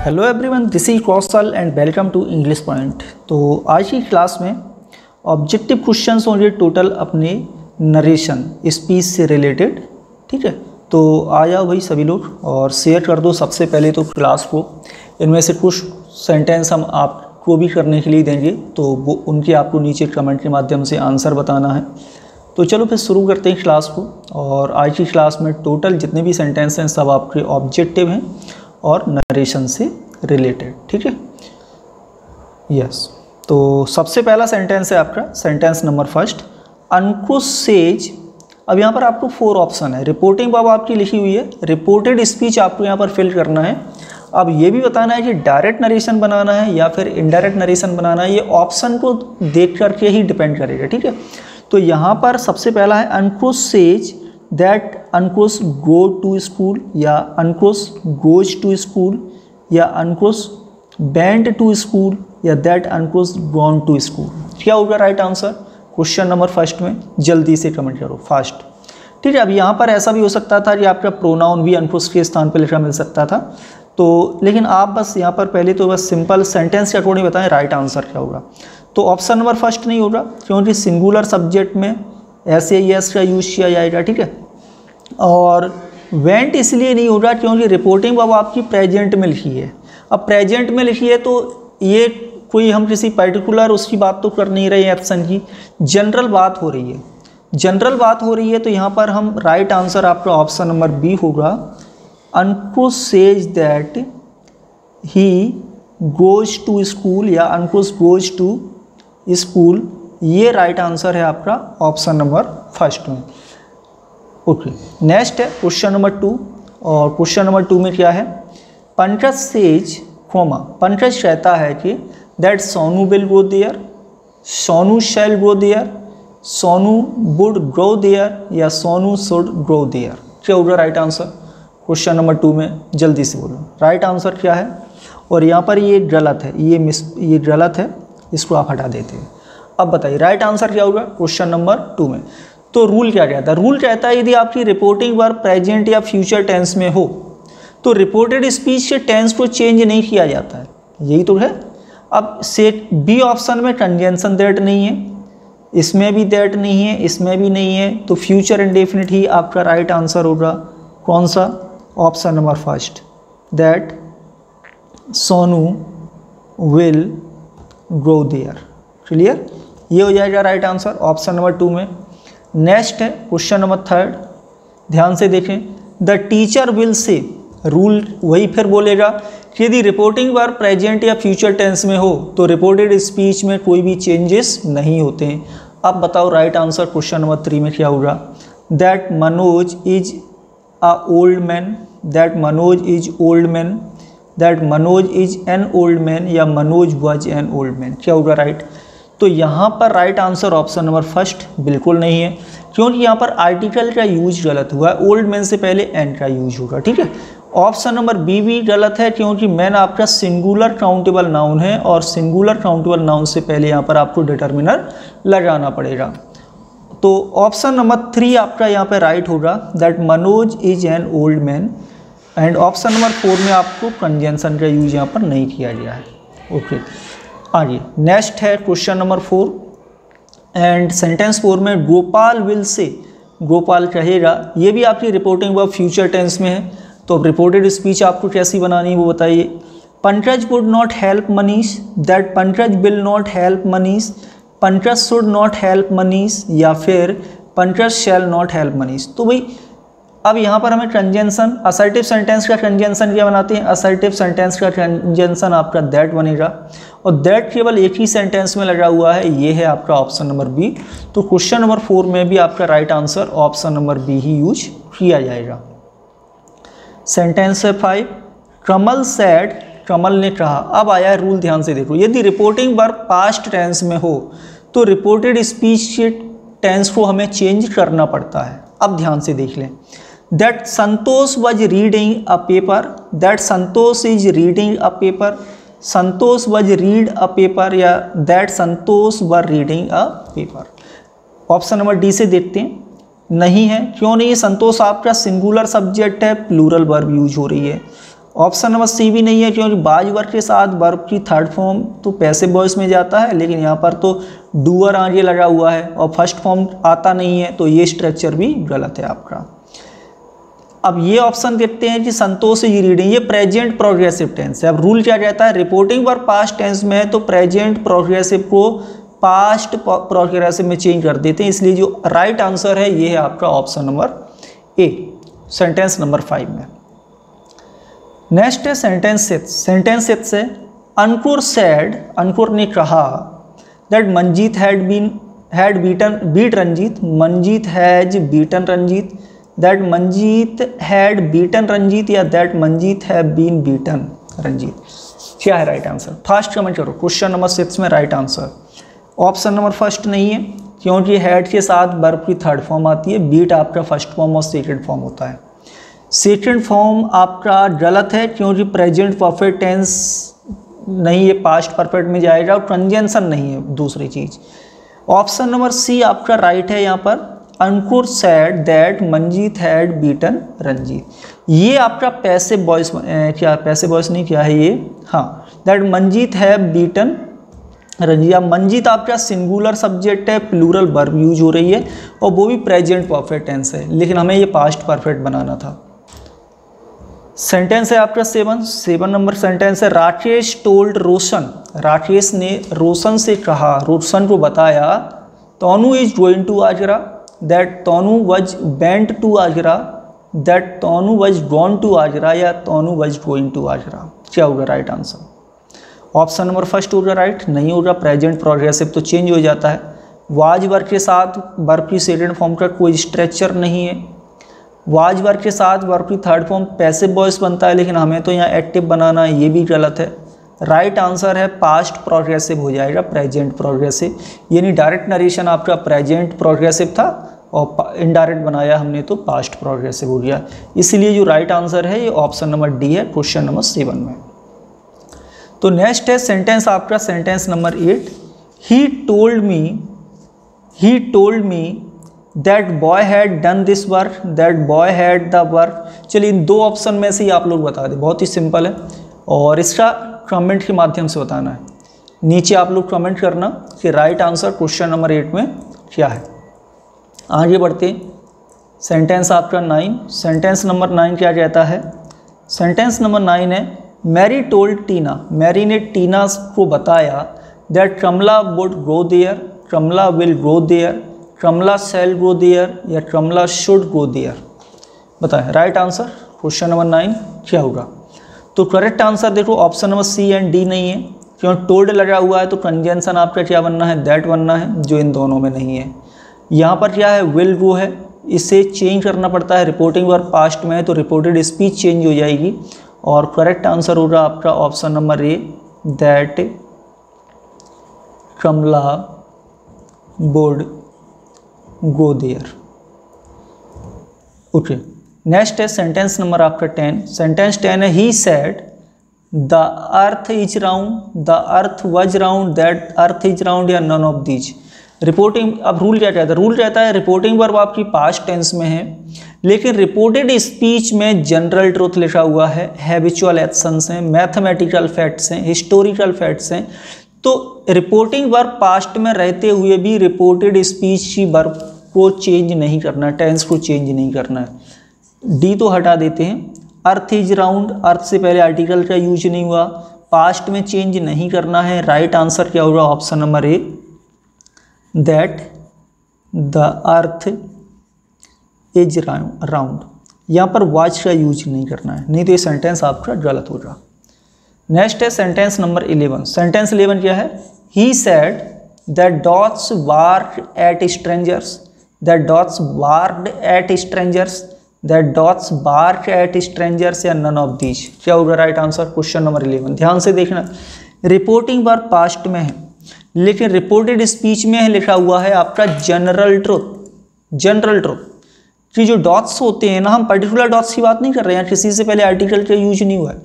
Hello everyone, this is Kaushal and welcome to English point. तो आज की क्लास में ऑब्जेक्टिव क्वेश्चंस होंगे टोटल अपने नरेशन स्पीच से रिलेटेड। ठीक है, तो आ जाओ भाई सभी लोग और शेयर कर दो सबसे पहले तो क्लास को। इनमें से कुछ सेंटेंस हम आपको भी करने के लिए देंगे, तो वो उनके आपको नीचे कमेंट के माध्यम से आंसर बताना है। तो चलो फिर शुरू करते हैं क्लास को। और आज की क्लास में टोटल जितने भी सेंटेंस हैं सब आपके ऑब्जेक्टिव हैं और नरेशन से रिलेटेड। ठीक है, यस। तो सबसे पहला सेंटेंस है आपका सेंटेंस नंबर फर्स्ट, अंकुश सेज। अब यहाँ पर आपको 4 ऑप्शन है। रिपोर्टिंग बाब आपकी लिखी हुई है, रिपोर्टेड स्पीच आपको यहाँ पर फिल करना है। अब ये भी बताना है कि डायरेक्ट नरेशन बनाना है या फिर इनडायरेक्ट नरेशन बनाना है। ये ऑप्शन को देख करके ही डिपेंड करेगा। ठीक है, तो यहाँ पर सबसे पहला है Ankush says that Ankush go to school, या अंकुश गोज टू स्कूल, या अंकुश वेंट टू स्कूल, या that Ankush gone to school. क्या होगा right answer question number first में? जल्दी से कमेंट करो फास्ट। ठीक है, अब यहाँ पर ऐसा भी हो सकता था कि आपका प्रोनाउन भी अंकुश के स्थान पर लिखा मिल सकता था, तो लेकिन आप बस यहाँ पर पहले तो बस सिंपल सेंटेंस के अकॉर्डिंग बताएं राइट आंसर क्या होगा। तो ऑप्शन नंबर फर्स्ट नहीं होगा, क्योंकि सिंगुलर सब्जेक्ट में ऐसे एस का यूज किया जाएगा। ठीक है, और वेंट इसलिए नहीं होगा क्योंकि रिपोर्टिंग अब आपकी प्रेजेंट में लिखी है। अब प्रेजेंट में लिखी है तो ये कोई हम किसी पर्टिकुलर उसकी बात तो कर नहीं रहे हैं ऑप्शन की, जनरल बात हो रही है। जनरल बात हो रही है तो यहाँ पर हम राइट आंसर आपका ऑप्शन नंबर बी होगा, Ankush says that he goes to school, या अंकुश गोज टू स्कूल। ये राइट आंसर है आपका ऑप्शन नंबर फर्स्ट में। ओके, नेक्स्ट है क्वेश्चन नंबर 2। और क्वेश्चन नंबर 2 में क्या है, पंकज सेज कॉमा, पंकज कहता है कि that Sonu will go there, Sonu shall go there, Sonu would go there, या सोनू शुड गो देयर। क्या होगा राइट आंसर क्वेश्चन नंबर 2 में? जल्दी से बोलो राइट आंसर क्या है। और यहाँ पर ये गलत है, ये गलत है, इसको आप हटा देते हैं। अब बताइए राइट आंसर क्या होगा क्वेश्चन नंबर 2 में? तो रूल क्या कहता है? रूल कहता है यदि आपकी रिपोर्टिंग वर्ब प्रेजेंट या फ्यूचर टेंस में हो तो रिपोर्टेड स्पीच के टेंस को चेंज नहीं किया जाता है। यही तो है। अब से बी ऑप्शन में कंजंक्शन दैट नहीं है, इसमें भी दैट नहीं है, इसमें भी नहीं है, तो फ्यूचर इंडेफिनिट ही आपका राइट आंसर होगा। कौन सा? Option number first, that Sonu will go there. Clear, ये हो जाएगा राइट आंसर ऑप्शन नंबर 2 में। नेक्स्ट है क्वेश्चन नंबर 3, ध्यान से देखें, the teacher will say. Rule वही फिर बोलेगा कि यदि रिपोर्टिंग वर्ब प्रेजेंट या फ्यूचर टेंस में हो तो रिपोर्टेड स्पीच में कोई भी चेंजेस नहीं होते हैं। अब बताओ राइट आंसर क्वेश्चन नंबर 3 में क्या होगा? That Manoj is a old man, that Manoj is old man, that Manoj is an old man, या Manoj was an old man. क्या होगा राइट? तो यहाँ पर right answer option number first बिल्कुल नहीं है, क्योंकि यहाँ पर आर्टिकल का यूज गलत हुआ है। ओल्ड मैन से पहले एन का यूज होगा। ठीक है, ऑप्शन नंबर बी भी गलत है, क्योंकि मैन आपका सिंगुलर काउंटेबल नाउन है और सिंगुलर काउंटेबल नाउन से पहले यहाँ पर आपको डिटर्मिनर लगाना पड़ेगा। तो ऑप्शन नंबर 3 आपका यहाँ पर राइट होगा, that Manoj is an old man. And option number 4 में आपको कंजंक्शन का यूज यहाँ पर नहीं किया गया है। ओके, आगे नेक्स्ट है क्वेश्चन नंबर 4 एंड सेंटेंस 4 में गोपाल विल से। गोपाल कहेगा, ये भी आपकी रिपोर्टिंग वर्ब फ्यूचर टेंस में है, तो अब रिपोर्टेड स्पीच आपको कैसी बनानी है वो बताइए। Pankaj would not help Manish, that Pankaj will not help Manish, Pankaj should not help Manish, या फिर Pankaj shall not help Manish. तो भाई अब यहाँ पर हमें कंजंक्शन, असर्टिव सेंटेंस का कंजंक्शन क्या बनाते हैं? असर्टिव सेंटेंस का कंजंक्शन आपका दैट बनेगा, और दैट केवल एक ही सेंटेंस में लगा हुआ है, ये है आपका ऑप्शन नंबर बी। तो क्वेश्चन नंबर 4 में भी आपका right answer option number B ही यूज किया जाएगा। सेंटेंस है 5, कमल सेड, कमल ने कहा। अब आया है रूल, ध्यान से देखो, यदि रिपोर्टिंग वर्ब पास्ट टेंस में हो तो रिपोर्टेड स्पीच के टेंस को हमें चेंज करना पड़ता है। अब ध्यान से देख लें, that Santosh was reading a paper, that Santosh is reading a paper, Santosh was read a paper, या that Santosh were reading a paper. Option number D से देखते हैं, नहीं है। क्यों नहीं है? संतोष आपका सिंगुलर सब्जेक्ट है, प्लूरल वर्ब यूज हो रही है। ऑप्शन नंबर सी भी नहीं है, क्योंकि वाज वर्ब के साथ वर्ब की थर्ड फॉर्म तो पैसिव वॉइस में जाता है, लेकिन यहाँ पर तो डूअर आगे लगा हुआ है और फर्स्ट फॉर्म आता नहीं है, तो ये स्ट्रक्चर भी गलत है आपका। अब ये ऑप्शन कहते हैं कि संतोष इज रीडिंग, ये प्रेजेंट प्रोग्रेसिव टेंस है। अब रूल क्या कहता है, रिपोर्टिंग वर्ब पास्ट टेंस में है तो प्रेजेंट प्रोग्रेसिव को पास्ट प्रोग्रेसिव में चेंज कर देते हैं, इसलिए जो राइट आंसर है ये है आपका ऑप्शन नंबर ए, सेंटेंस नंबर 5 में। नेक्स्ट है सेंटेंस 6। सेंटेंस 6 से अंकुर सेड, अंकुर ने कहा that Manjeet had beat Ranjeet, Manjeet has beaten Ranjeet, that Manjeet had beaten Ranjeet या that Manjeet have been beaten Ranjeet. क्या है राइट आंसर, फास्ट कमेंट करो। क्वेश्चन नंबर 6 में right answer option number first नहीं है, क्योंकि हैड के साथ वर्ब की थर्ड फॉर्म आती है, बीट आपका फर्स्ट फॉर्म और सेकंड फॉर्म होता है। सेकंड फॉर्म आपका गलत है, क्योंकि प्रेजेंट परफेक्ट टेंस नहीं है, पास्ट परफेक्ट में जाएगा, और कंजंक्शन नहीं है दूसरी चीज़। ऑप्शन नंबर सी आपका राइट है। यहाँ पर Ankur said that Manjeet had beaten Ranjeet, ये आपका पैसिव वॉइस, क्या पैसिव वॉइस नहीं, क्या है ये, हाँ, that Manjeet have beaten Ranjeet. Manjeet आपका सिंगुलर सब्जेक्ट है, प्लूरल वर्ब यूज हो रही है और वो भी प्रेजेंट परफेक्ट टेंस है, लेकिन हमें ये पास्ट परफेक्ट बनाना था। सेंटेंस है आपका 7 नंबर सेंटेंस है, राकेश टोल्ड रोशन, राकेश ने रोशन से कहा, रोशन को बताया, Tonu is going to Agra, that Tonu was went to Agra, that Tonu was gone to Agra या तोनू वज गोइंग टू आगरा। क्या होगा right answer, option number first होगा राइट, नहीं होगा, प्रेजेंट प्रोग्रेसिव तो चेंज हो जाता है। वाज वर्ब के साथ वर्ब की सेकंड फॉर्म का कोई स्ट्रक्चर नहीं है, वाज वर्ब के साथ वर्ब की थर्ड फॉर्म पैसिव वॉइस बनता है, लेकिन हमें तो यहाँ एक्टिव बनाना है, ये भी गलत है। राइट आंसर है पास्ट प्रोग्रेसिव हो जाएगा, प्रेजेंट प्रोग्रेसिव, यानी डायरेक्ट नरेशन आपका प्रेजेंट प्रोग्रेसिव था और इनडायरेक्ट बनाया हमने तो पास्ट प्रोग्रेसिव हो गया, इसलिए जो राइट आंसर है ये ऑप्शन नंबर डी है, क्वेश्चन नंबर 7 में। तो नेक्स्ट है सेंटेंस आपका sentence number 8, he told me that boy had done this work, that boy had the work. चलिए इन दो ऑप्शन में से ही आप लोग बता दें, बहुत ही सिंपल है और इसका कमेंट के माध्यम से बताना है। नीचे आप लोग कमेंट करना कि राइट आंसर क्वेश्चन नंबर 8 में क्या है। आगे बढ़ते सेंटेंस आपका 9, सेंटेंस नंबर 9 क्या कहता है, सेंटेंस नंबर 9 है, मैरी टोल्ड टीना, मैरी ने टीना को बताया that Kamla would go there, Kamla will go there, Kamla shall go there या कमला शुड गो देयर। बताएं राइट आंसर क्वेश्चन नंबर 9 क्या होगा। तो करेक्ट आंसर देखो option number C and D नहीं है, क्योंकि टोल्ड लगा हुआ है तो कंजंक्शन आपका क्या बनना है, दैट बनना है, जो इन दोनों में नहीं है। यहाँ पर क्या है, विल गो है, इसे चेंज करना पड़ता है, रिपोर्टिंग वर्ब पास्ट में है तो रिपोर्टेड स्पीच चेंज हो जाएगी और करेक्ट आंसर होगा आपका option number A, that Kamla would go there. Okay, next है सेंटेंस नंबर आपका 10, सेंटेंस 10 है, he said the earth is round, the earth was round, that earth is round या none of these. Reporting, अब rule क्या कहता है, rule कहता है रिपोर्टिंग वर्ब आपकी पास्ट टेंस में है, लेकिन रिपोर्टेड स्पीच में जनरल ट्रूथ लिखा हुआ है, हैबिचुअल एक्शंस हैं, मैथमेटिकल फैक्ट्स हैं, हिस्टोरिकल फैक्ट्स हैं, तो रिपोर्टिंग वर्ब पास्ट में रहते हुए भी रिपोर्टेड स्पीच की वर्ब को चेंज नहीं करना, टेंस को चेंज नहीं करना है। डी तो हटा देते हैं, अर्थ इज राउंड, अर्थ से पहले आर्टिकल का यूज नहीं हुआ, पास्ट में चेंज नहीं करना है। राइट आंसर क्या होगा option number A, that the earth is round. यहाँ पर वाच का यूज नहीं करना है, नहीं तो ये सेंटेंस आपका गलत होगा। नेक्स्ट है सेंटेंस नंबर 11, सेंटेंस 11 क्या है, he said that dogs bark at strangers, that dogs barked at strangers, that dogs bark at strangers या नन ऑफ दीज। क्या होगा राइट आंसर क्वेश्चन नंबर 11। ध्यान से देखना, रिपोर्टिंग वर्ब पास्ट में है, लेकिन रिपोर्टेड स्पीच में है लिखा हुआ है आपका जनरल ट्रूथ। जनरल ट्रूथ कि जो डॉट्स होते हैं ना, हम पर्टिकुलर डॉट्स की बात नहीं कर रहे हैं, किसी से पहले आर्टिकल का यूज नहीं हुआ है,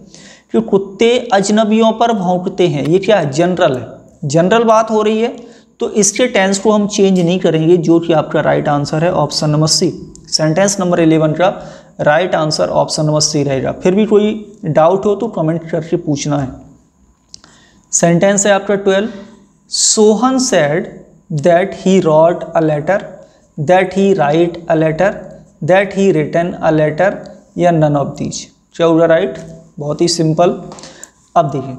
कि कुत्ते अजनबियों पर भौंकते हैं, ये क्या है, जनरल है, जनरल बात हो रही है, तो इसके टेंस को हम चेंज नहीं करेंगे, जो कि आपका राइट आंसर है option number C. Sentence number 11 का right answer option number C रहेगा। फिर भी कोई डाउट हो तो कमेंट करके पूछना है। सेंटेंस है आपका 12, Sohan said that he wrote a letter, that he write a letter, that he written a letter, या नन ऑफ दीज। क्या होगा राइट? बहुत ही सिंपल। अब देखिए,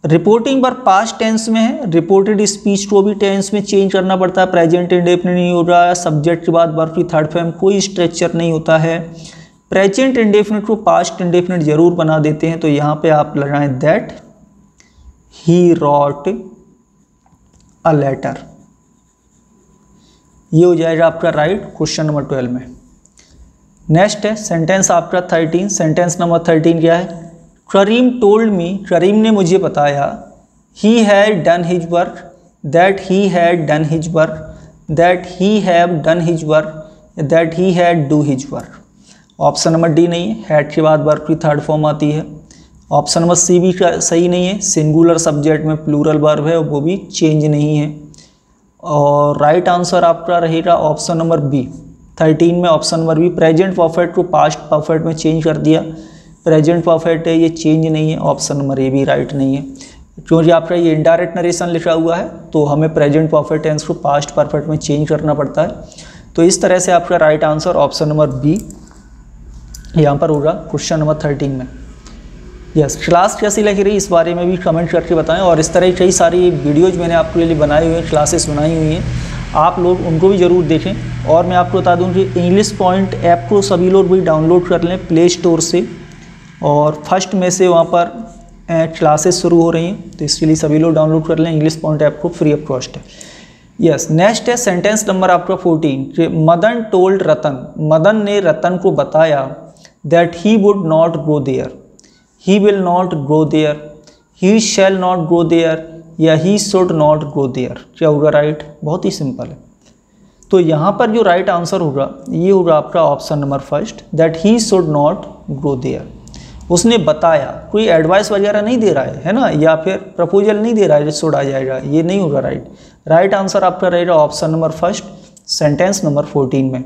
रिपोर्टिंग वर्ब पास्ट टेंस में है, रिपोर्टेड स्पीच को भी टेंस में चेंज करना पड़ता है, प्रेजेंट इंडेफिनिट नहीं हो रहा है, सब्जेक्ट के बाद वर्ब की थर्ड फॉर्म, कोई स्ट्रक्चर नहीं होता है। प्रेजेंट इंडेफिनिट को पास्ट इंडेफिनिट जरूर बना देते हैं, तो यहाँ पे आप लगाएं that he wrote a letter, ये हो जाएगा आपका राइट क्वेश्चन नंबर 12 में। नेक्स्ट है सेंटेंस आपका 13, सेंटेंस नंबर 13 क्या है? करीम टोल्ड मी, करीम ने मुझे बताया, he had done his work, that he had done his work, that he have done his work, that he had do his work. Option number D नहीं है, had के बाद work की थर्ड फॉर्म आती है। ऑप्शन नंबर सी भी सही नहीं है, सिंगुलर सब्जेक्ट में प्लूरल वर्ब है, वो भी चेंज नहीं है। और राइट आंसर आपका रहेगा ऑप्शन नंबर बी। 13 में option number B, present perfect को पास्ट परफेक्ट में चेंज कर दिया, प्रेजेंट परफेक्ट है, ये चेंज नहीं है। ऑप्शन नंबर ए भी राइट नहीं है, क्योंकि आपका ये इनडायरेक्ट नरेशन लिखा हुआ है, तो हमें प्रेजेंट परफेक्ट टेंस को पास्ट परफेक्ट में चेंज करना पड़ता है। तो इस तरह से आपका right answer option number B यहाँ पर होगा क्वेश्चन नंबर 13 में। यस, क्लास कैसी लग रही इस बारे में भी कमेंट करके बताएं, और इस तरह कई सारी वीडियोज़ मैंने आपके लिए बनाए हुए हैं, क्लासेस बनाई हुई हैं, आप लोग उनको भी ज़रूर देखें। और मैं आपको बता दूं कि इंग्लिश पॉइंट ऐप को सभी लोग भी डाउनलोड कर लें प्ले स्टोर से, और फर्स्ट में से वहाँ पर क्लासेस शुरू हो रही हैं, तो इसके लिए सभी लोग डाउनलोड कर लें इंग्लिश पॉइंट ऐप को, फ्री ऑफ कॉस्ट है। यस, नेक्स्ट है सेंटेंस नंबर आपका 14 कि मदन टोल्ड रतन, मदन ने रतन को बताया that he would not go there, he will not go there, he shall not go there, या he should not go there. क्या होगा राइट? बहुत ही सिंपल है। तो यहाँ पर जो राइट आंसर होगा ये होगा आपका option number first, that he should not go there. उसने बताया, कोई एडवाइस वगैरह नहीं दे रहा है ना, या फिर प्रपोजल नहीं दे रहा है, शुड आ जाएगा, ये नहीं होगा राइट। राइट आंसर आपका रहेगा option number first, sentence number 14 में।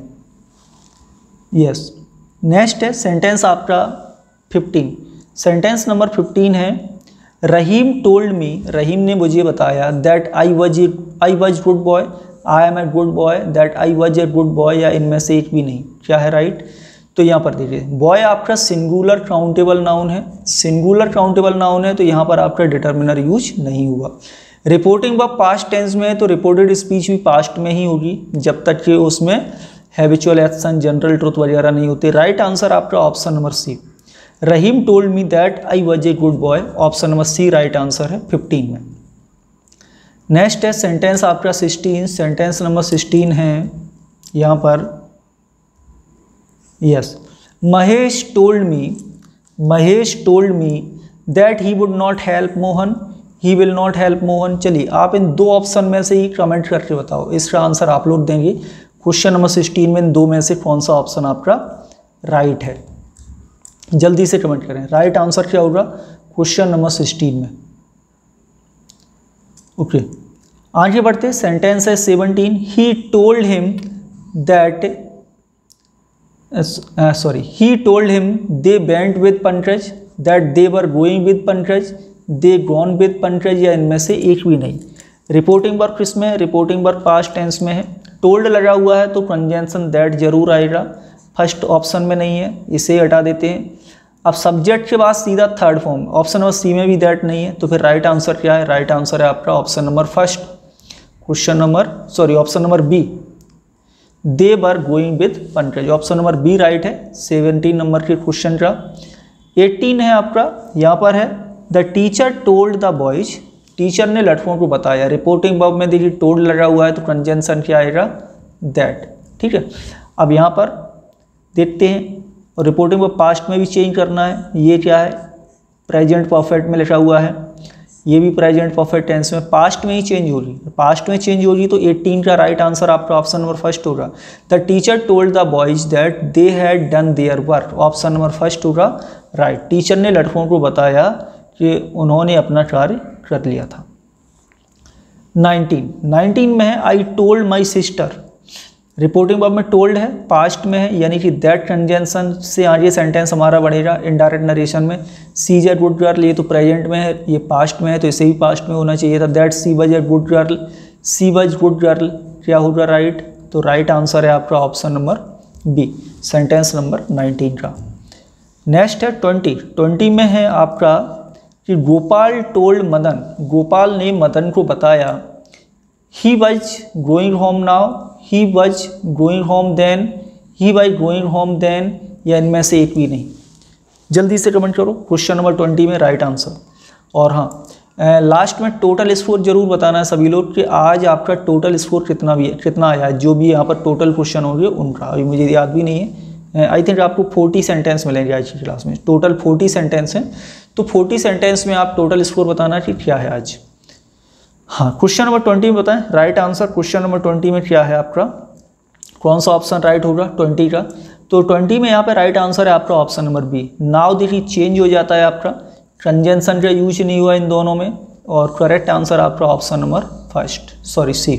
यस, नेक्स्ट है सेंटेंस आपका 15, सेंटेंस नंबर 15 है रहीम टोल्ड मी, रहीम ने मुझे बताया that I was good boy, I am a good boy, that I was a good boy, या इनमें से एक भी नहीं। क्या है राइट? तो यहाँ पर देखिए, बॉय आपका सिंगुलर काउंटेबल नाउन है, सिंगुलर काउंटेबल नाउन है, तो यहाँ पर आपका डिटर्मिनर यूज नहीं हुआ। रिपोर्टिंग वर्ब पास्ट टेंस में है, तो रिपोर्टेड स्पीच भी पास्ट में ही होगी जब तक कि उसमें हैबिचुअल एक्शन, जनरल ट्रुथ वगैरह नहीं होते। राइट आंसर आपका option number C, Rahim told me that I was a good boy, option number C right answer है 15 में। नेक्स्ट है सेंटेंस आपका 16, सेंटेंस नंबर 16 है यहाँ पर, yes, Mahesh told me that he would not help Mohan, he will not help Mohan. चलिए आप इन दो ऑप्शन में से ही कमेंट करके बताओ, इसका आंसर आप लोग देंगे। क्वेश्चन नंबर 16 में इन दो में से कौन सा ऑप्शन आपका राइट है? जल्दी से कमेंट करें, राइट आंसर क्या होगा क्वेश्चन नंबर 16 में। ओके, आगे बढ़ते, सेंटेंस है 17, he told him they went with Pankaj, that they were going with Pankaj, they gone with Pankaj, या इनमें से एक भी नहीं। रिपोर्टिंग वर्ब किसमें है? रिपोर्टिंग वर्ब पास्ट टेंस में है, टोल्ड लगा हुआ है तो कंजंक्शन दैट जरूर आएगा, फर्स्ट ऑप्शन में नहीं है, इसे हटा देते हैं। अब सब्जेक्ट के बाद सीधा third form, option number C में भी दैट नहीं है, तो फिर राइट आंसर क्या है? राइट आंसर है आपका option number first, option number B, they were going with Pankaj. Option number B right है 17 नंबर के क्वेश्चन का। 18 है आपका, यहाँ पर है the teacher told the boys, teacher ने लड़कों को बताया। रिपोर्टिंग वर्ब में देखिए टोल्ड लगा हुआ है तो कंजंक्शन क्या आएगा? दैट। ठीक है, अब यहाँ पर देखते हैं, और रिपोर्टिंग वर्ब पास्ट में भी चेंज करना है। ये क्या है? प्रेजेंट परफेक्ट में लिखा हुआ है, ये भी प्रेजेंट परफेक्ट टेंस में, पास्ट में ही चेंज होगी, पास्ट में चेंज होगी, तो 18 का राइट आंसर आपका ऑप्शन नंबर फर्स्ट होगा। The teacher told the boys that they had done their work, option number first होगा राइट। टीचर ने लड़कों को बताया कि उन्होंने अपना कार्य कर लिया था। 19 में है I told my sister, reporting verb में टोल्ड है, पास्ट में है, यानी कि दैट कंजंक्शन से आज ये सेंटेंस हमारा बढ़ेगा इनडायरेक्ट नरेशन में। सी इज ए गुड गर्ल, ये तो प्रेजेंट में है, ये पास्ट में है, तो इसे भी पास्ट में होना चाहिए था। That she was a good girl, she was good girl, क्या होगा राइट? तो राइट आंसर है आपका option number B, sentence number 19 का। नेक्स्ट है 20 में है आपका कि गोपाल टोल्ड मदन, गोपाल ने मदन को बताया, he was going home now, he was going home then, he was going home then, या इनमें से एक भी नहीं। जल्दी से कमेंट करो क्वेश्चन नंबर 20 में राइट आंसर। और हाँ, लास्ट में टोटल स्कोर जरूर बताना है सभी लोग कि आज आपका टोटल स्कोर कितना आया है, जो भी यहाँ पर टोटल क्वेश्चन होंगे उनका। अभी मुझे याद भी नहीं है, आई थिंक आपको 40 सेंटेंस मिलेंगे आज की क्लास में, टोटल 40 सेंटेंस हैं। तो 40 सेंटेंस में आप टोटल स्कोर बताना कि क्या है आज। हाँ, क्वेश्चन नंबर 20 में बताएं राइट आंसर। क्वेश्चन नंबर 20 में क्या है आपका, कौन सा ऑप्शन राइट होगा 20 का? तो 20 में यहाँ पे राइट आंसर है आपका ऑप्शन नंबर बी। नाउ देखिए चेंज हो जाता है आपका, कंजंक्शन का यूज नहीं हुआ इन दोनों में, और करेक्ट आंसर आपका ऑप्शन नंबर सी।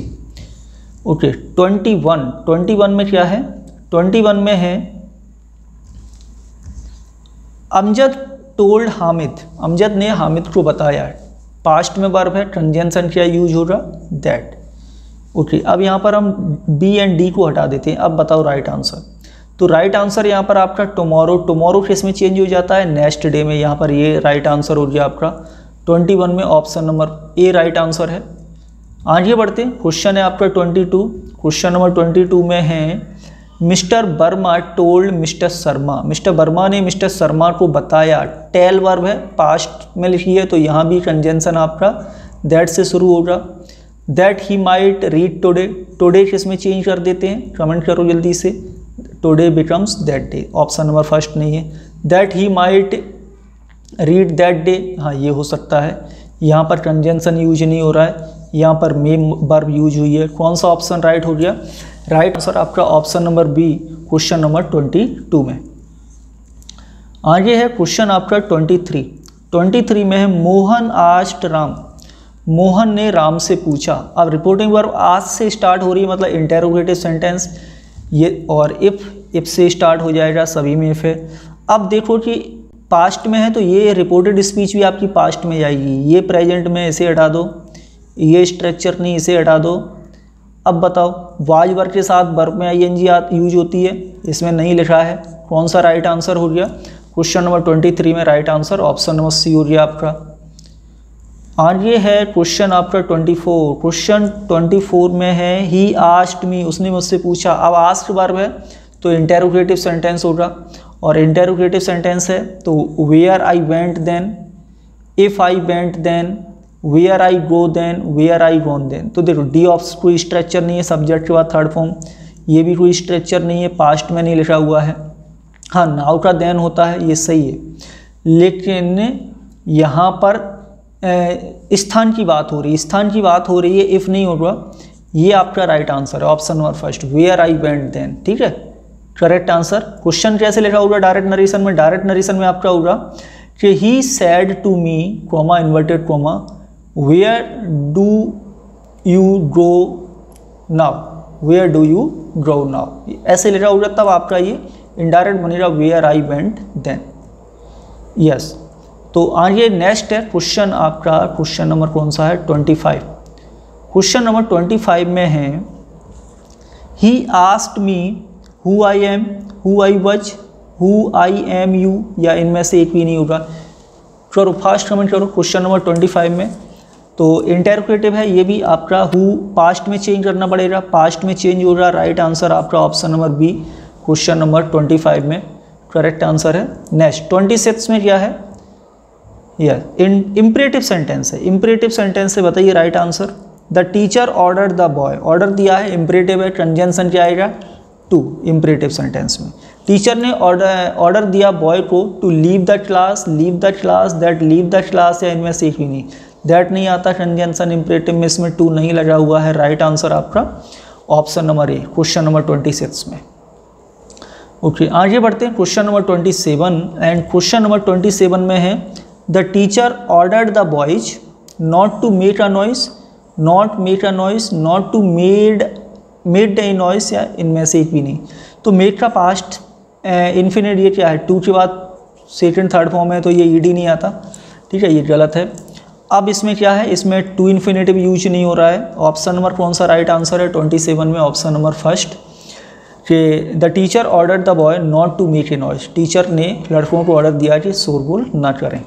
ओके, 21 में क्या है? 21 में है अमजद टोल्ड हामिद, अमजद ने हामिद को बताया, पास्ट में वर्ब है, कंजंक्शन क्या यूज होगा? दैट। ओके, अब यहाँ पर हम बी एंड डी को हटा देते हैं। अब बताओ राइट आंसर। तो राइट आंसर यहाँ पर आपका टुमारो, टुमारो किस में चेंज हो जाता है? नेक्स्ट डे में। यहाँ पर ये राइट आंसर हो गया आपका 21 में option number A right answer है। आगे बढ़ते हैं, क्वेश्चन है आपका 22। क्वेश्चन नंबर 22 में है mister Verma told mister Sharma, mister Verma ने मिस्टर शर्मा को बताया, टेल वर्ब है, पास्ट में लिखी है, तो यहाँ भी कंजंक्शन आपका दैट से शुरू होगा। That he might read today, today किस में चेंज कर देते हैं? कमेंट करो जल्दी से। Today becomes that day, option number first नहीं है। That he might read that day, हाँ ये हो सकता है। यहाँ पर कंजंक्शन यूज नहीं हो रहा है, यहाँ पर मे वर्ब यूज हुई है। कौन सा ऑप्शन राइट हो गया? राइट आंसर आपका option number B, question number 22 में। आगे है क्वेश्चन आपका 23 में है मोहन आस्क्ड राम, मोहन ने राम से पूछा। अब रिपोर्टिंग वर्ब आज से स्टार्ट हो रही है, मतलब इंटेरोगेटिव सेंटेंस ये, और इफ से स्टार्ट हो जाएगा, सभी में इफ है। अब देखो कि पास्ट में है तो ये रिपोर्टेड स्पीच भी आपकी पास्ट में जाएगी, ये प्रेजेंट में, इसे हटा दो, ये स्ट्रक्चर नहीं, इसे हटा दो। अब बताओ वाज वर्ब के साथ वर्ब में आईएनजी यूज होती है, इसमें नहीं लिखा है, कौन सा राइट आंसर हो गया? क्वेश्चन नंबर 23 में right answer option number C हो गया आपका। आगे है क्वेश्चन आपका 24। क्वेश्चन 24 में है ही आस्क्ड मी, उसने मुझसे पूछा। अब आस्क्ड वर्ब है तो इंटेरोगेटिव सेंटेंस होगा, और इंटेरोगेटिव सेंटेंस है तो where I went then, if I went then, where I go then, where I gone then. तो देखो डी ऑप्स कोई स्ट्रक्चर नहीं है, सब्जेक्ट के बाद थर्ड फॉर्म, ये भी कोई स्ट्रक्चर नहीं है, पास्ट में नहीं लिखा हुआ है। हाँ, नाउ का देन होता है, ये सही है, लेकिन यहाँ पर स्थान की बात हो रही है, स्थान की बात हो रही है, इफ़ नहीं होगा। ये आपका राइट आंसर है option number first, where I went then. ठीक है, करेक्ट आंसर। क्वेश्चन कैसे लिखा होगा डायरेक्ट नरेशन में? डायरेक्ट नरेशन में आपका होगा कि he said to me, comma inverted comma, where do you go now, where do you go now, ऐसे लिखा होगा, तब आपका ये इनडायरेक्ट बनेगा where I went then. Yes, तो आगे नेक्स्ट है क्वेश्चन आपका, क्वेश्चन नंबर कौन सा है? 25। क्वेश्चन नंबर 25 में है he asked me who I am, who I was, who I am you, या इनमें से एक भी नहीं होगा। करो फास्ट कमेंट करो क्वेश्चन नंबर 25 में। तो इंटेरोगेटिव है, ये भी आपका हु पास्ट में चेंज करना पड़ेगा, पास्ट में चेंज होगा। राइट आंसर आपका option number B, question number 25 में करेक्ट आंसर है। नेक्स्ट 26 में क्या है? यह इम्परेटिव सेंटेंस है, इम्परेटिव सेंटेंस से बताइए right answer. The teacher order the boy, order दिया है, इम्परेटिव है, कंजंक्शन क्या आएगा? टू, इम्परेटिव सेंटेंस में। टीचर ने ऑर्डर दिया बॉय को to leave the class, leave the class, that leave the class, या इनमें से एक भी नहीं, दैट नहीं आता कंजंक्शन इम्परेटिव में, इसमें टू नहीं लगा हुआ है। राइट आंसर आपका option number A, question number 26 में। ओके, आगे बढ़ते हैं question number 27। And question number 27 में है the teacher ordered the boys not to make a noise, not make a noise, not to made made a noise या इनमें से एक भी नहीं। तो मेड का पास्ट इन्फिनिट ये क्या है, टू के बाद सेकंड थर्ड फॉर्म है तो ये ईडी नहीं आता, ठीक है, ये गलत है। अब इसमें क्या है, इसमें टू इन्फिनेटिव यूज नहीं हो रहा है। ऑप्शन नंबर कौन सा राइट आंसर है 27 में, ऑप्शन नंबर फर्स्ट कि the teacher order the boy not to make a noise, teacher ने लड़कों को ऑर्डर दिया कि शोरगुल ना करें।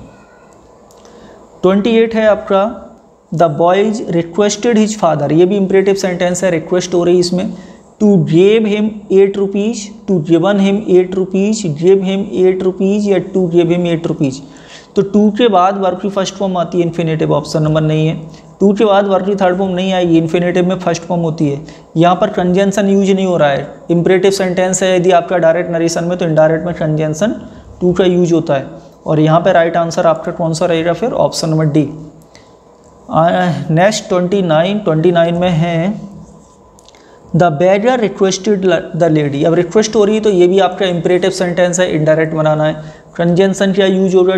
28 है आपका the boys requested his father, ये भी इम्परेटिव सेंटेंस है, रिक्वेस्ट हो रही है इसमें, to give him 8 rupees, to given him 8 rupees, give him 8 rupees या टू गिव हिम 8 रुपीज़। तो टू के बाद वर्ब की फर्स्ट फॉर्म आती है इन्फिनेटिव, ऑप्शन नंबर नहीं है। टू के बाद वर्ब की थर्ड फॉर्म नहीं आएगी, इन्फिनेटिव में फर्स्ट फॉर्म होती है। यहाँ पर कंजंक्शन यूज नहीं हो रहा है, इम्परेटिव सेंटेंस है, यदि आपका डायरेक्ट नरेशन में तो इनडायरेक्ट में कंजंक्शन टू का यूज होता है। और यहाँ पर राइट आंसर आपका कौन सा रहेगा फिर, ऑप्शन नंबर डी। नेक्स्ट 29 में है the beggar requested the lady. अब रिक्वेस्ट हो रही है तो ये भी आपका इम्परेटिव सेंटेंस है, इनडायरेक्ट बनाना है। कंजंक्शन क्या यूज होगा,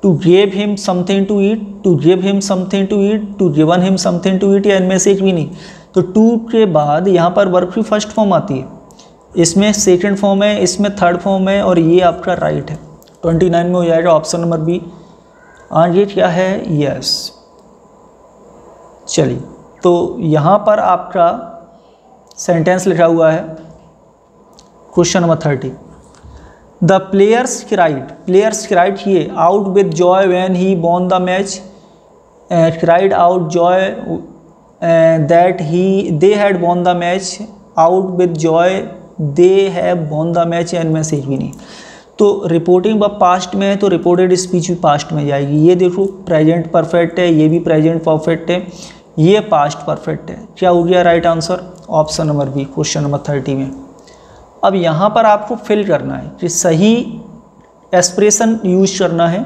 to give him something to eat, to give him something to eat, to given him something to eat या इनमें से एक भी नहीं। तो टू के बाद यहाँ पर वर्ब की फर्स्ट फॉर्म आती है, इसमें सेकंड फॉर्म है, इसमें थर्ड फॉर्म है और ये आपका राइट है। 29 में हो जाएगा ऑप्शन नंबर बी। आगे क्या है, यस। चलिए तो यहाँ पर आपका सेंटेंस लिखा हुआ है question number 30। The players cried ये out with joy when he won the match, cried out joy that they had won the match, out with joy they have won the match, या इनमें से एक भी नहीं। तो रिपोर्टिंग वर्ब पास्ट में है तो रिपोर्टेड स्पीच भी पास्ट में जाएगी। ये देखो प्रेजेंट परफेक्ट है, ये भी प्रेजेंट परफेक्ट है, ये पास्ट परफेक्ट है। क्या हो गया right answer, option number B, question number 30 में। अब यहाँ पर आपको फिल करना है कि सही एक्सप्रेशन यूज करना है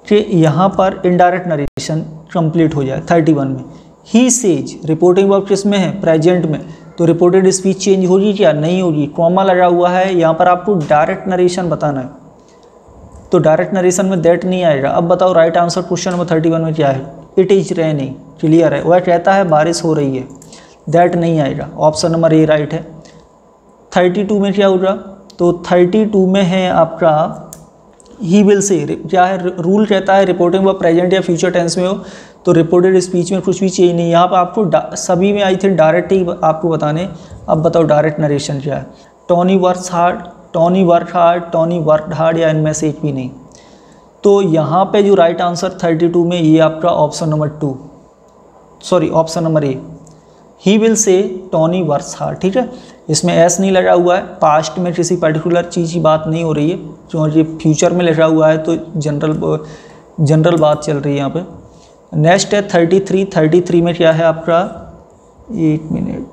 कि यहाँ पर इनडायरेक्ट नरेशन कंप्लीट हो जाए। 31 में ही सेज, रिपोर्टिंग वर्ब किस में है, प्रेजेंट में, तो रिपोर्टेड स्पीच चेंज होगी क्या, नहीं होगी, कॉमा लगा हुआ है। यहाँ पर आपको डायरेक्ट नरेशन बताना है तो डायरेक्ट नरेशन में दैट नहीं आएगा। अब बताओ राइट आंसर क्वेश्चन नंबर 31 में क्या है, इट इज रेनिंग, क्लियर है, वह कहता है बारिश हो रही है, दैट नहीं आएगा, ऑप्शन नंबर ए राइट है। 32 में क्या होगा, तो 32 में है आपका ही विल से, क्या है, रूल कहता है रिपोर्टिंग वर्ब प्रेजेंट या फ्यूचर टेंस में हो तो रिपोर्टेड स्पीच में कुछ भी चेंज नहीं। यहाँ पर आपको सभी में आई थिंक डायरेक्ट ही आपको बताने। अब बताओ डायरेक्ट नरेशन क्या है, Tony works hard, Tony work hard, Tony worked hard, या इनमें से एक भी नहीं। तो यहाँ पे जो राइट आंसर 32 में ये आपका option number 2, sorry option number A, he will say Tony works hard, ठीक है। इसमें एस नहीं लगा हुआ है, पास्ट में किसी पर्टिकुलर चीज़ की बात नहीं हो रही है, क्योंकि फ्यूचर में लगा हुआ है तो जनरल बात चल रही है यहाँ पे। नेक्स्ट है 33 में क्या है आपका, एक minute,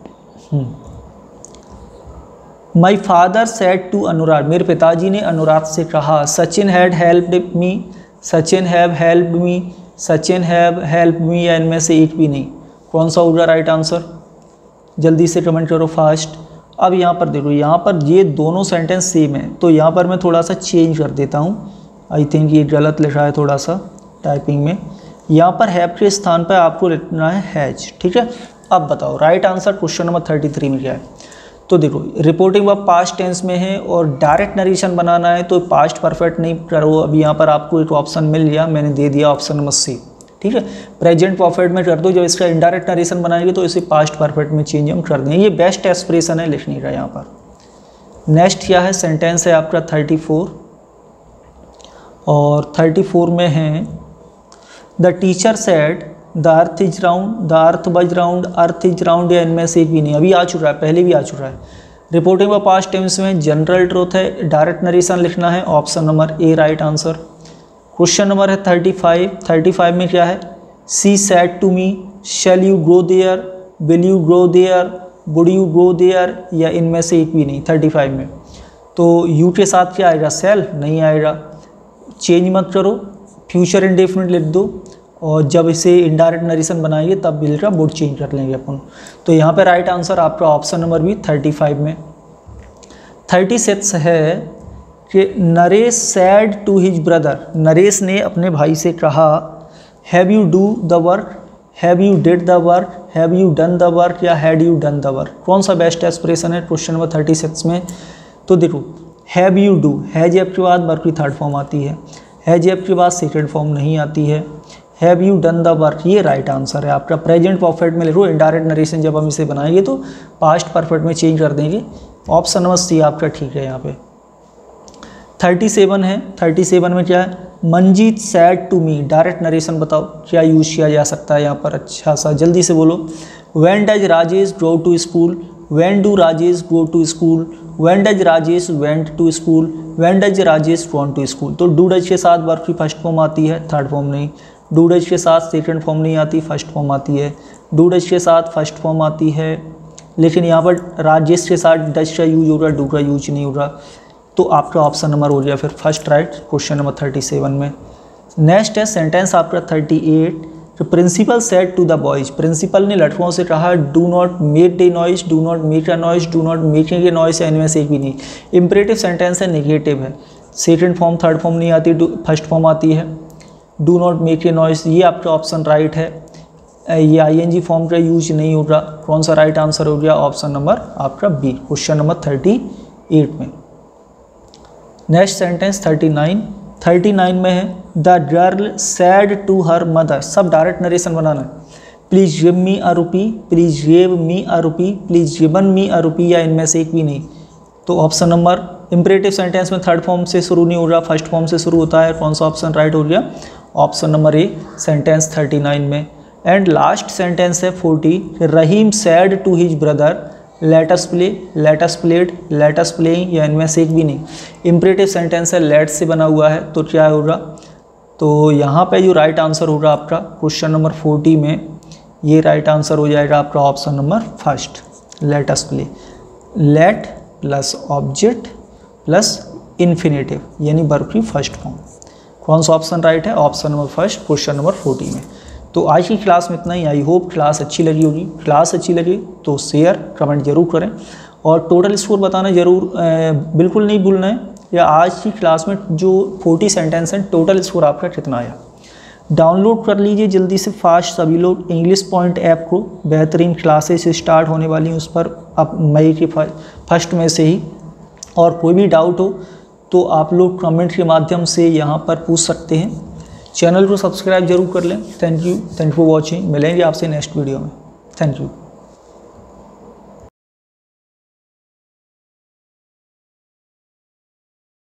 my father said to Anurag, मेरे पिताजी ने अनुराग से कहा, Sachin had helped me, Sachin have helped me, Sachin have help me, या इनमें से एक भी नहीं। कौन सा होगा राइट आंसर, जल्दी से कमेंट करो फास्ट। अब यहाँ पर देखो, यहाँ पर ये दोनों सेंटेंस सेम है तो यहाँ पर मैं थोड़ा सा चेंज कर देता हूँ। आई थिंक ये गलत लिखा है थोड़ा सा टाइपिंग में, यहाँ पर हैव के स्थान पर आपको लिखना है हैज, ठीक है। अब बताओ राइट आंसर क्वेश्चन नंबर 33 में क्या है। तो देखो रिपोर्टिंग वर्ब पास्ट टेंस में है और डायरेक्ट नरेशन बनाना है तो पास्ट परफेक्ट नहीं करो। अभी यहाँ पर आपको एक ऑप्शन मिल गया, मैंने दे दिया ऑप्शन नंबर सी, ठीक है। प्रेजेंट परफेक्ट में कर दो, जब इसका इनडायरेक्ट नरेशन बनाएंगे तो इसे पास्ट परफेक्ट में चेंज हम कर देंगे। ये बेस्ट एक्सप्रेशन है लिखने का यहाँ पर। नेक्स्ट क्या है, सेंटेंस है आपका 34 और 34 में है the teacher said the earth is round, the earth was round, earth is round, या इनमें से एक भी नहीं। अभी आ चुका है, पहले भी आ चुका है। रिपोर्टिंग व पास्ट टेंस में जनरल ट्रूथ है, डायरेक्ट नरेशन लिखना है, option number A right answer. Question number है 35 में क्या है, she said to me, shall you go there, will you go there, would you go there, या इनमें से एक भी नहीं 35 में। तो यू के साथ क्या आएगा, सेल नहीं आएगा, चेंज मत करो, फ्यूचर इंडेफिनिट लिख दो और जब इसे इनडायरेक्ट नरेशन बनाएंगे तब बिल का वुड चेंज कर लेंगे अपन। तो यहाँ पे राइट आंसर आपका ऑप्शन नंबर बी 35 में। 36 है कि Naresh said to his brother, Naresh ने अपने भाई से कहा have you do the work, have you did the work, have you done the work या had you done the work, कौन सा बेस्ट एक्सप्रेशन है क्वेश्चन नंबर 36 में। तो देखो हैव यू डू, हैज एफ के बाद वर्ब की थर्ड फॉर्म आती है, हैज एफ के बाद सेकंड फॉर्म नहीं आती है। Have you done the work ये राइट आंसर है आपका। प्रेजेंट परफेक्ट में लिखो, इनडायरेक्ट नरेशन जब हम इसे बनाएंगे तो पास्ट परफेक्ट में चेंज कर देंगे। ऑप्शन नंबर सी आपका ठीक है यहाँ पे। 37 है, 37 में क्या है, Manjeet said to me, direct narration बताओ क्या यूज़ किया जा सकता है यहाँ पर। अच्छा सा जल्दी से बोलो। When does Rajesh go to school, when do Rajesh go to school, when does Rajesh went to school, when does Rajesh gone to school. तो डू डज के साथ वर्ब की फर्स्ट फॉर्म आती है, थर्ड फॉर्म नहीं। डू डज के साथ सेकंड फॉर्म नहीं आती, फर्स्ट फॉर्म आती है। डू डज के साथ फर्स्ट फॉर्म आती है, लेकिन यहाँ पर राजेश के साथ डज का यूज हो रहा है, डू का यूज नहीं हो रहा। तो आपका ऑप्शन नंबर हो गया फिर फर्स्ट राइट क्वेश्चन नंबर 37 में। नेक्स्ट है सेंटेंस आपका 38। तो principal said to the boys, principal ने लड़कों से कहा do not make a noise, do not make a noise, do not making a noise, इनमें से एक भी नहीं। इम्परेटिव सेंटेंस है, नेगेटिव है, सेकंड फॉर्म थर्ड फॉर्म नहीं आती, फर्स्ट फॉर्म आती है। Do not make a noise ये आपका ऑप्शन राइट है। ये आईएनजी फॉर्म का यूज नहीं हो रहा, कौन सा राइट आंसर हो गया, ऑप्शन नंबर आपका बी क्वेश्चन नंबर 38 में। नेक्स्ट सेंटेंस 39 में है the girl said to her mother, सब डायरेक्ट नरेशन बनाना है। Please give me a rupee, please give me a rupee, please given me a rupee, या इनमें से एक भी नहीं। तो ऑप्शन नंबर इम्परेटिव सेंटेंस में थर्ड फॉर्म से शुरू नहीं हो रहा, फर्स्ट फॉर्म से शुरू होता है, कौन सा ऑप्शन राइट हो गया, ऑप्शन नंबर ए सेंटेंस 39 में। एंड लास्ट सेंटेंस है 40 Rahim said to his brother let us play, let us played, let us playing, या इनमें से एक भी नहीं। इम्परेटिव सेंटेंस है, लेट से बना हुआ है, तो क्या होगा, तो यहाँ पे जो राइट आंसर होगा आपका क्वेश्चन नंबर 40 में ये राइट आंसर हो जाएगा आपका option number first, late us play. Late plus object plus infinitive यानी वर्ब की फर्स्ट फॉर्म, कौन सा ऑप्शन राइट है, option number first question number 40 में। तो आज की क्लास में इतना ही। आई होप क्लास अच्छी लगी होगी। क्लास अच्छी लगी तो शेयर कमेंट जरूर करें और टोटल स्कोर बताना जरूर बिल्कुल नहीं भूलना है, या आज की क्लास में जो 40 सेंटेंस हैं टोटल स्कोर आपका कितना आया। डाउनलोड कर लीजिए जल्दी से फास्ट सभी लोग इंग्लिश पॉइंट ऐप को, बेहतरीन क्लासेस स्टार्ट होने वाली हैं उस पर अब मई के फर्स्ट में से ही। और कोई भी डाउट हो तो आप लोग कमेंट के माध्यम से यहाँ पर पूछ सकते हैं। चैनल को सब्सक्राइब जरूर कर लें। Thank you for watching. मिलेंगे आपसे नेक्स्ट वीडियो में। Thank you.